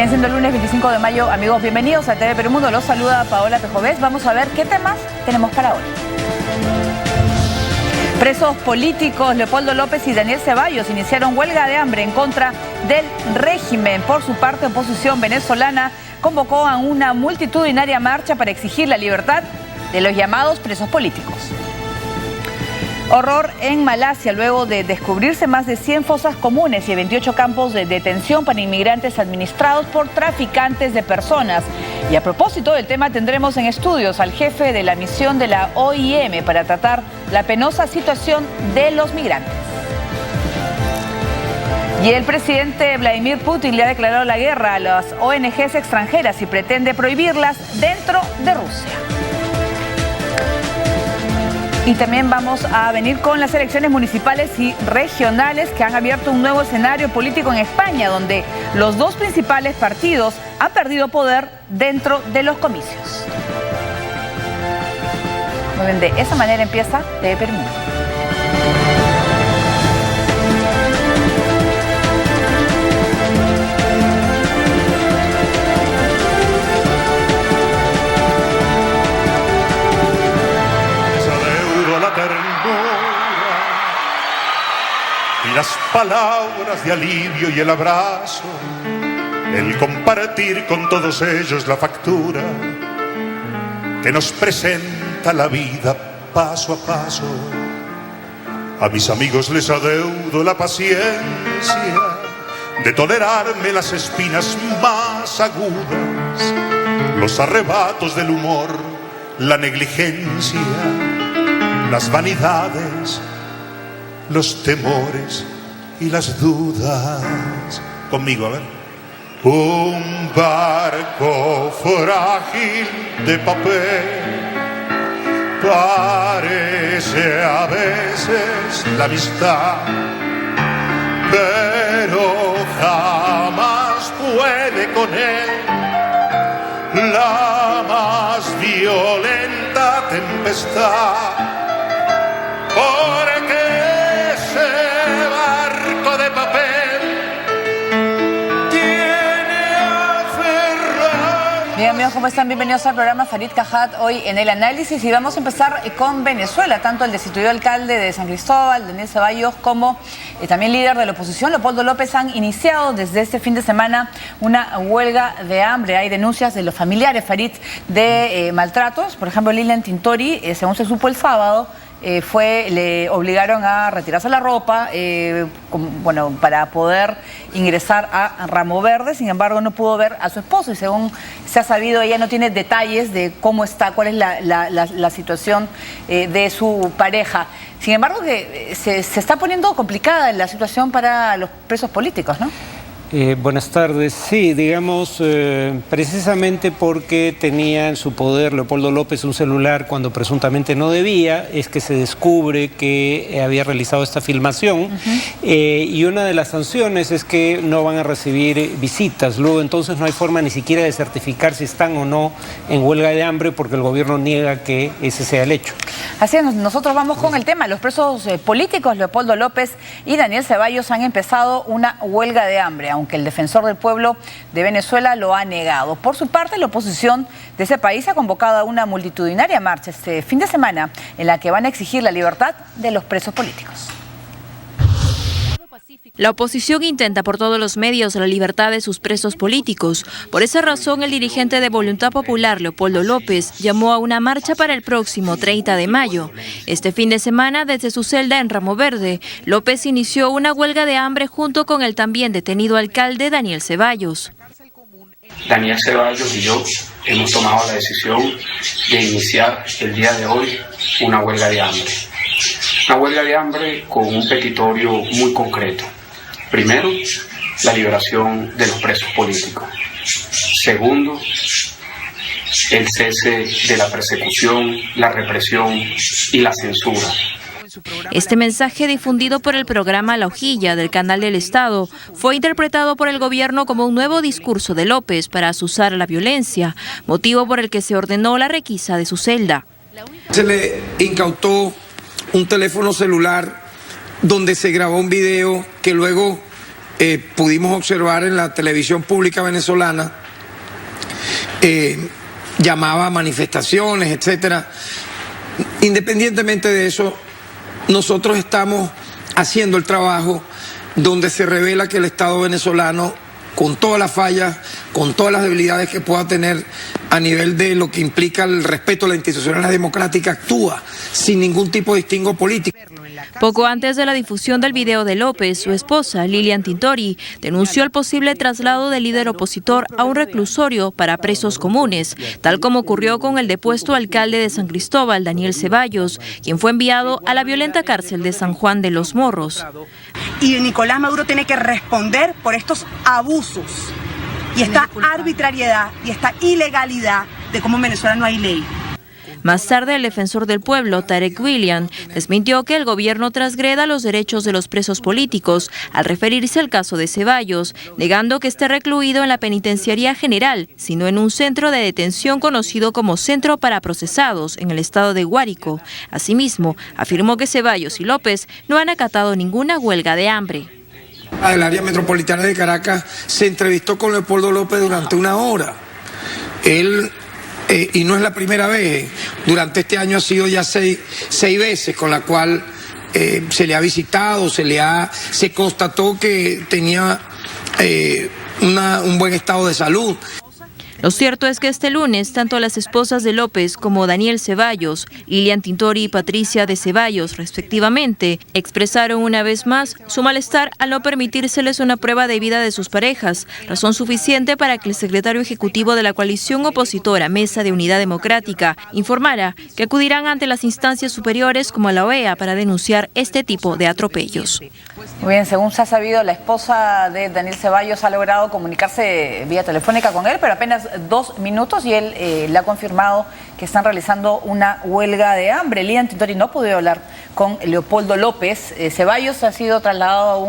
Bien, siendo el lunes 25 de mayo, amigos, bienvenidos a TV Perú Mundo. Los saluda Paola Pejovés. Vamos a ver qué temas tenemos para hoy. Presos políticos Leopoldo López y Daniel Ceballos iniciaron huelga de hambre en contra del régimen. Por su parte, oposición venezolana convocó a una multitudinaria marcha para exigir la libertad de los llamados presos políticos. Horror en Malasia, luego de descubrirse más de 100 fosas comunes y 28 campos de detención para inmigrantes administrados por traficantes de personas. Y a propósito del tema, tendremos en estudios al jefe de la misión de la OIM para tratar la penosa situación de los migrantes. Y el presidente Vladimir Putin le ha declarado la guerra a las ONGs extranjeras y pretende prohibirlas dentro de Rusia. Y también vamos a venir con las elecciones municipales y regionales que han abierto un nuevo escenario político en España, donde los dos principales partidos han perdido poder dentro de los comicios. Muy bien, de esa manera empieza TV Perú Mundo. Y las palabras de alivio y el abrazo, el compartir con todos ellos la factura que nos presenta la vida paso a paso. A mis amigos les adeudo la paciencia de tolerarme las espinas más agudas, los arrebatos del humor, la negligencia, las vanidades, los temores y las dudas. Conmigo, a ver. Un barco frágil de papel parece a veces la amistad, pero jamás puede con él la más violenta tempestad. Porque ese barco de papel tiene aferrado. Bien, amigos, ¿cómo están? Bienvenidos al programa Farid Cajat, hoy en el análisis, y vamos a empezar con Venezuela. Tanto el destituido alcalde de San Cristóbal, Daniel Ceballos, como también líder de la oposición, Leopoldo López, han iniciado desde este fin de semana una huelga de hambre. Hay denuncias de los familiares, Farid, de maltratos. Por ejemplo, Lilian Tintori, según se supo el sábado, le obligaron a retirarse la ropa, para poder ingresar a Ramo Verde. Sin embargo, no pudo ver a su esposo y, según se ha sabido, ella no tiene detalles de cómo está, cuál es la situación de su pareja. Sin embargo, que se está poniendo complicada la situación para los presos políticos, ¿no? Buenas tardes. Sí, digamos, precisamente porque tenía en su poder Leopoldo López un celular cuando presuntamente no debía, es que se descubre que había realizado esta filmación. Y una de las sanciones es que no van a recibir visitas. Luego, entonces, no hay forma ni siquiera de certificar si están o no en huelga de hambre, porque el gobierno niega que ese sea el hecho. Así es, nosotros vamos con el tema. Los presos políticos Leopoldo López y Daniel Ceballos han empezado una huelga de hambre, aunque el defensor del pueblo de Venezuela lo ha negado. Por su parte, la oposición de ese país ha convocado a una multitudinaria marcha este fin de semana en la que van a exigir la libertad de los presos políticos. La oposición intenta por todos los medios la libertad de sus presos políticos. Por esa razón, el dirigente de Voluntad Popular, Leopoldo López, llamó a una marcha para el próximo 30 de mayo. Este fin de semana, desde su celda en Ramo Verde, López inició una huelga de hambre junto con el también detenido alcalde Daniel Ceballos. Daniel Ceballos y yo hemos tomado la decisión de iniciar el día de hoy una huelga de hambre. Una huelga de hambre con un petitorio muy concreto. Primero, la liberación de los presos políticos. Segundo, el cese de la persecución, la represión y la censura. Este mensaje, difundido por el programa La Hojilla del Canal del Estado, fue interpretado por el gobierno como un nuevo discurso de López para azuzar la violencia, motivo por el que se ordenó la requisa de su celda. Se le incautó un teléfono celular donde se grabó un video que luego pudimos observar en la televisión pública venezolana, llamaba a manifestaciones, etcétera. Independientemente de eso, nosotros estamos haciendo el trabajo donde se revela que el Estado venezolano, con todas las fallas, con todas las debilidades que pueda tener a nivel de lo que implica el respeto a la institucionalidad democrática, actúa sin ningún tipo de distingo político. Poco antes de la difusión del video de López, su esposa, Lilian Tintori, denunció el posible traslado del líder opositor a un reclusorio para presos comunes, tal como ocurrió con el depuesto alcalde de San Cristóbal, Daniel Ceballos, quien fue enviado a la violenta cárcel de San Juan de los Morros. Y Nicolás Maduro tiene que responder por estos abusos y esta arbitrariedad y esta ilegalidad de cómo en Venezuela no hay ley. Más tarde, el defensor del pueblo, Tarek William, desmintió que el gobierno transgreda los derechos de los presos políticos al referirse al caso de Ceballos, negando que esté recluido en la Penitenciaría General, sino en un centro de detención conocido como Centro para Procesados en el estado de Guárico. Asimismo, afirmó que Ceballos y López no han acatado ninguna huelga de hambre. El área metropolitana de Caracas se entrevistó con Leopoldo López durante 1 hora. Él... y no es la primera vez, durante este año ha sido ya seis veces, con la cual se le ha visitado, se constató que tenía un buen estado de salud. Lo cierto es que este lunes, tanto las esposas de López como Daniel Ceballos, Lilian Tintori y Patricia de Ceballos, respectivamente, expresaron una vez más su malestar al no permitírseles una prueba de vida de sus parejas, razón suficiente para que el secretario ejecutivo de la coalición opositora Mesa de Unidad Democrática informara que acudirán ante las instancias superiores como la OEA para denunciar este tipo de atropellos. Muy bien, según se ha sabido, la esposa de Daniel Ceballos ha logrado comunicarse vía telefónica con él, pero apenas 2 minutos, y él le ha confirmado que están realizando una huelga de hambre. Lilian Tintori no pudo hablar con Leopoldo López. Ceballos ha sido trasladado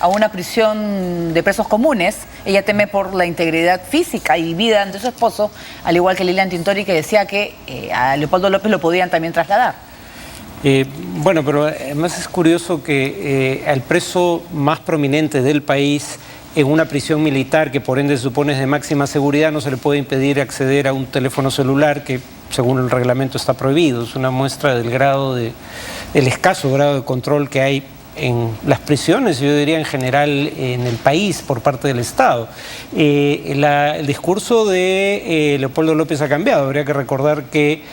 a una prisión de presos comunes. Ella teme por la integridad física y vida de su esposo, al igual que Lilian Tintori, que decía que a Leopoldo López lo podían también trasladar. Bueno, pero además es curioso que al preso más prominente del país en una prisión militar, que por ende se supone es de máxima seguridad, no se le puede impedir acceder a un teléfono celular que según el reglamento está prohibido. Es una muestra del del escaso grado de control que hay en las prisiones, yo diría en general en el país por parte del Estado. El discurso de Leopoldo López ha cambiado. Habría que recordar que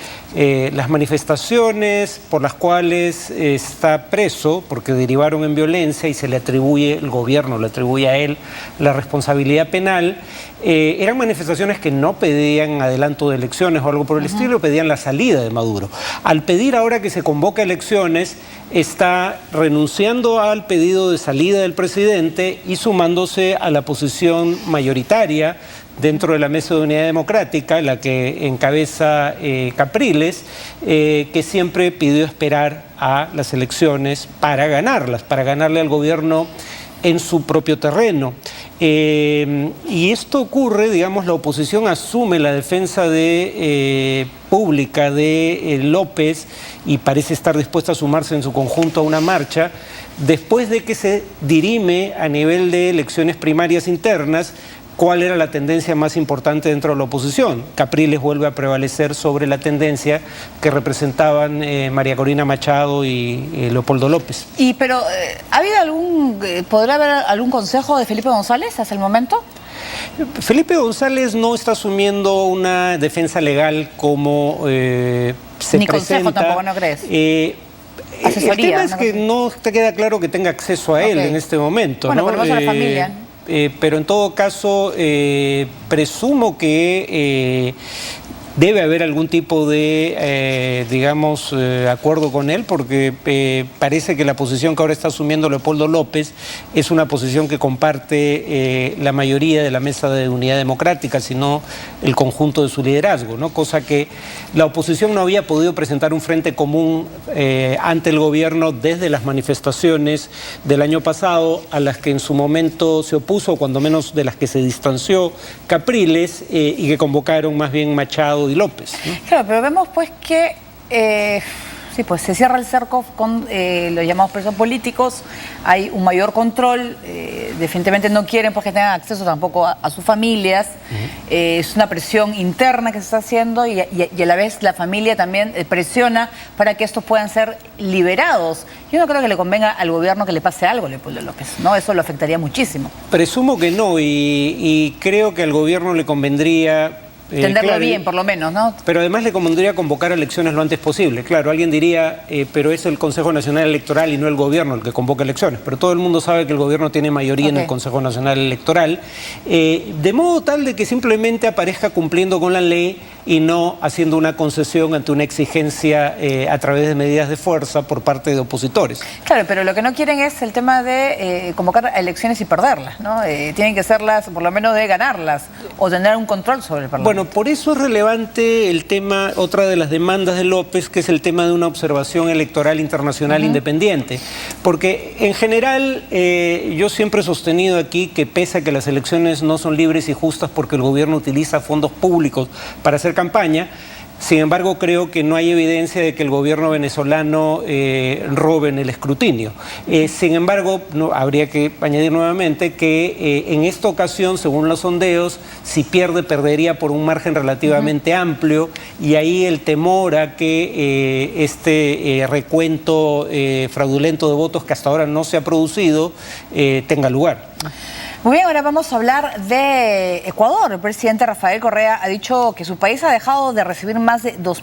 las manifestaciones por las cuales está preso, porque derivaron en violencia y se le atribuye, el gobierno le atribuye a él la responsabilidad penal, eran manifestaciones que no pedían adelanto de elecciones o algo por el estilo, pedían la salida de Maduro. Al pedir ahora que se convoque elecciones, está renunciando al pedido de salida del presidente y sumándose a la posición mayoritaria dentro de la Mesa de Unidad Democrática, la que encabeza Capriles, que siempre pidió esperar a las elecciones para ganarlas, para ganarle al gobierno en su propio terreno. Y esto ocurre, digamos, la oposición asume la defensa pública de López y parece estar dispuesta a sumarse en su conjunto a una marcha, después de que se dirime a nivel de elecciones primarias internas cuál era la tendencia más importante dentro de la oposición. Capriles vuelve a prevalecer sobre la tendencia que representaban María Corina Machado y Leopoldo López. Pero ¿podrá haber algún consejo de Felipe González hasta el momento? Felipe González no está asumiendo una defensa legal como se Ni presenta. consejo tampoco, ¿no crees? El tema es que no te queda claro que tenga acceso a él en este momento. Bueno, ¿no? por lo menos a la familia. Pero en todo caso, presumo que debe haber algún tipo de, acuerdo con él, porque parece que la posición que ahora está asumiendo Leopoldo López es una posición que comparte la mayoría de la Mesa de Unidad Democrática, sino el conjunto de su liderazgo, ¿no? Cosa que la oposición no había podido presentar un frente común ante el gobierno desde las manifestaciones del año pasado, a las que en su momento se opuso, cuando menos de las que se distanció Capriles, y que convocaron más bien Machado y López, ¿no? Claro, pero vemos pues que se cierra el cerco con los llamados presos políticos, hay un mayor control definitivamente no quieren pues, que tengan acceso tampoco a sus familias. Es una presión interna que se está haciendo y a la vez la familia también presiona para que estos puedan ser liberados. Yo no creo que le convenga al gobierno que le pase algo a Leopoldo López, ¿no? Eso lo afectaría muchísimo. Presumo que no, y creo que al gobierno le convendría... Entenderlo claro, bien, por lo menos, ¿no? Pero además le convendría convocar elecciones lo antes posible. Claro, alguien diría, pero es el Consejo Nacional Electoral y no el gobierno el que convoca elecciones. Pero todo el mundo sabe que el gobierno tiene mayoría en el Consejo Nacional Electoral. De modo tal de que simplemente aparezca cumpliendo con la ley y no haciendo una concesión ante una exigencia a través de medidas de fuerza por parte de opositores. Claro, pero lo que no quieren es el tema de convocar a elecciones y perderlas, ¿no? Tienen que serlas, por lo menos de ganarlas, o tener un control sobre el Parlamento. Bueno, por eso es relevante el tema, otra de las demandas de López, que es el tema de una observación electoral internacional independiente. Porque en general yo siempre he sostenido aquí que pese a que las elecciones no son libres y justas porque el gobierno utiliza fondos públicos para hacer campaña, sin embargo, creo que no hay evidencia de que el gobierno venezolano robe en el escrutinio. Sin embargo, habría que añadir nuevamente que en esta ocasión, según los sondeos, si pierde, perdería por un margen relativamente amplio, y ahí el temor a que este recuento fraudulento de votos que hasta ahora no se ha producido tenga lugar. Muy bien, ahora vamos a hablar de Ecuador. El presidente Rafael Correa ha dicho que su país ha dejado de recibir más de 2.000